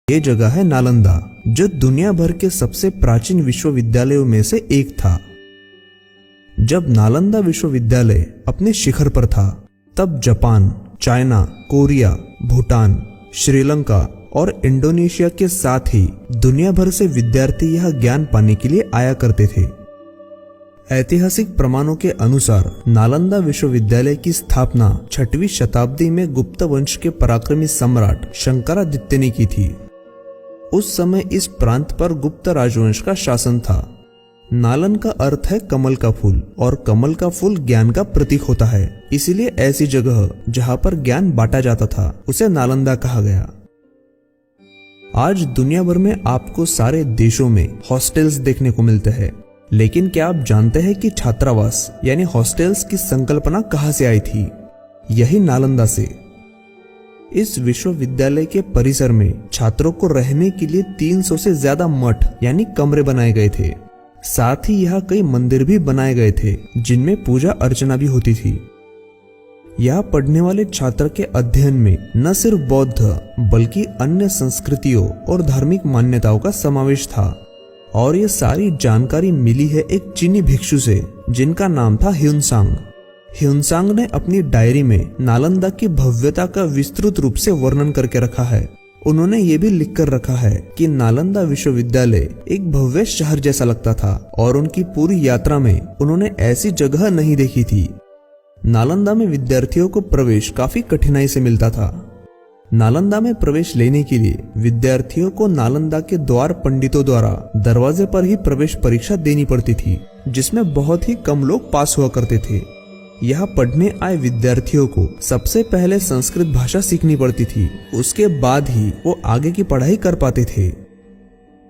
ये जगह है नालंदा, जो दुनिया भर के सबसे प्राचीन विश्वविद्यालयों में से एक था। जब नालंदा विश्वविद्यालय अपने शिखर पर था, तब Japan, China, Korea, Bhutan, Sri Lanka और इंडोनेशिया के साथ ही दुनिया भर से विद्यार्थी यह ज्ञान पाने के लिए आया करते थे। ऐतिहासिक प्रमाणों के अनुसार नालंदा विश्वविद्यालय की स्थापना 6वीं शताब्दी में गुप्त वंश के पराक्रमी सम्राट शंकरादित्य ने की थी। उस समय इस प्रांत पर गुप्त राजवंश का शासन था। नालन का अर्थ है कमल का फूल, और कमल का फूल ज्ञान का प्रतीक होता है। इसीलिए ऐसी जगह जहां पर ज्ञान बांटा जाता था, उसे नालंदा कहा गया। आज दुनिया भर में आपको सारे देशों में हॉस्टल्स देखने को मिलते हैं, लेकिन क्या आप जानते हैं कि छात्रावास यानी हॉस्टल्स की संकल्पना कहां से आई थी? यही नालंदा से। इस विश्वविद्यालय के परिसर में छात्रों को रहने के लिए 300 से ज्यादा मठ यानी कमरे बनाए गए थे। साथ ही यहाँ कई मंदिर भी बनाए गए थे, जिनमें पूजा अर्चना भी होती थी। यहाँ पढ़ने वाले छात्र के अध्ययन में न सिर्फ बौद्ध बल्कि अन्य संस्कृतियों और धार्मिक मान्यताओं का समावेश था। और ये सारी जानकारी मिली है एक चीनी भिक्षु से, जिनका नाम था ह्युनसांग। ह्युनसांग ने अपनी डायरी में नालंदा की भव्यता का विस्तृत रूप से वर्णन करके रखा है। उन्होंने ये भी लिख कर रखा है कि नालंदा विश्वविद्यालय एक भव्य शहर जैसा लगता था, और उनकी पूरी यात्रा में उन्होंने ऐसी जगह नहीं देखी थी। नालंदा में विद्यार्थियों को प्रवेश काफी कठिनाई से मिलता था। नालंदा में प्रवेश लेने के लिए विद्यार्थियों को नालंदा के द्वार पंडितों द्वारा दरवाजे पर ही प्रवेश परीक्षा देनी पड़ती थी, जिसमें बहुत ही कम लोग पास हुआ करते थे। यहाँ पढ़ने आए विद्यार्थियों को सबसे पहले संस्कृत भाषा सीखनी पड़ती थी, उसके बाद ही वो आगे की पढ़ाई कर पाते थे।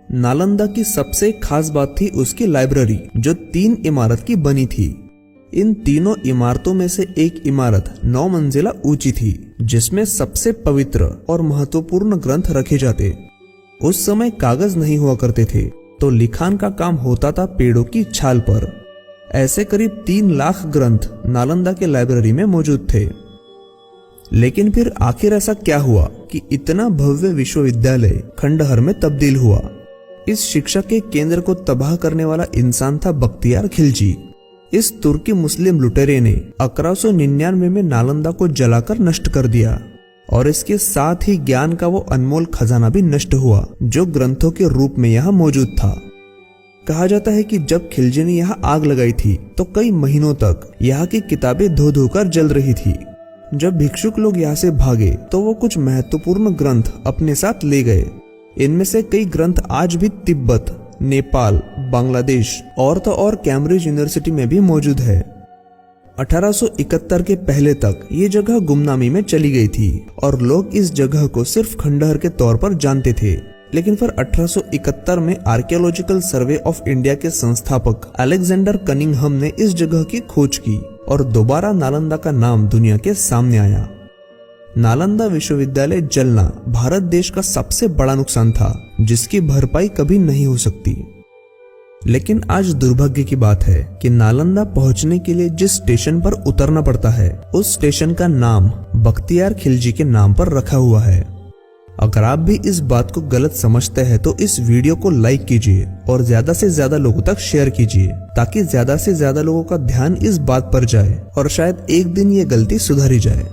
नालंदा की सबसे खास बात थी उसकी लाइब्रेरी, जो 3 इमारत की बनी थी। इन तीनों इमारतों में से एक इमारत 9 मंजिला ऊंची थी, जिसमें सबसे पवित्र और महत्वपूर्ण ग्रंथ रखे जाते। उस समय कागज नहीं हुआ करते थे, तो लिखान का काम होता था पेड़ों की छाल पर। ऐसे करीब 3 लाख ग्रंथ नालंदा के लाइब्रेरी में मौजूद थे। लेकिन फिर आखिर ऐसा क्या हुआ कि इतना भव्य विश्वविद्यालय खंडहर में तब्दील हुआ? इस शिक्षा के केंद्र को तबाह करने वाला इंसान था बख्तियार खिलजी। इस तुर्की मुस्लिम लुटेरे ने 1199 में नालंदा को जलाकर नष्ट कर दिया, और इसके साथ ही ज्ञान का वो अनमोल खजाना भी नष्ट हुआ, जो ग्रंथों के रूप में यहाँ मौजूद था। कहा जाता है कि जब खिलजी ने यहाँ आग लगाई थी, तो कई महीनों तक यहाँ की किताबें धो धोकर जल रही थी। जब भिक्षुक लोग यहाँ से भागे, तो वो कुछ महत्वपूर्ण ग्रंथ अपने साथ ले गए। इनमें से कई ग्रंथ आज भी तिब्बत, नेपाल, बांग्लादेश और तो और कैम्ब्रिज यूनिवर्सिटी में भी मौजूद है। 1871 के पहले तक ये जगह गुमनामी में चली गई थी, और लोग इस जगह को सिर्फ खंडहर के तौर पर जानते थे। लेकिन फिर 1871 में आर्कियोलॉजिकल सर्वे ऑफ इंडिया के संस्थापक अलेक्जेंडर कनिंघम ने इस जगह की खोज की, और दोबारा नालंदा का नाम दुनिया के सामने आया। नालंदा विश्वविद्यालय जलना भारत देश का सबसे बड़ा नुकसान था, जिसकी भरपाई कभी नहीं हो सकती। लेकिन आज दुर्भाग्य की बात है कि नालंदा पहुंचने के लिए जिस स्टेशन पर उतरना पड़ता है, उस स्टेशन का नाम बख्तियार खिलजी के नाम पर रखा हुआ है। अगर आप भी इस बात को गलत समझते हैं, तो इस वीडियो को लाइक कीजिए और ज्यादा से ज्यादा लोगों तक शेयर कीजिए, ताकि ज्यादा से ज्यादा लोगों का ध्यान इस बात पर जाए और शायद एक दिन ये गलती सुधरी जाए।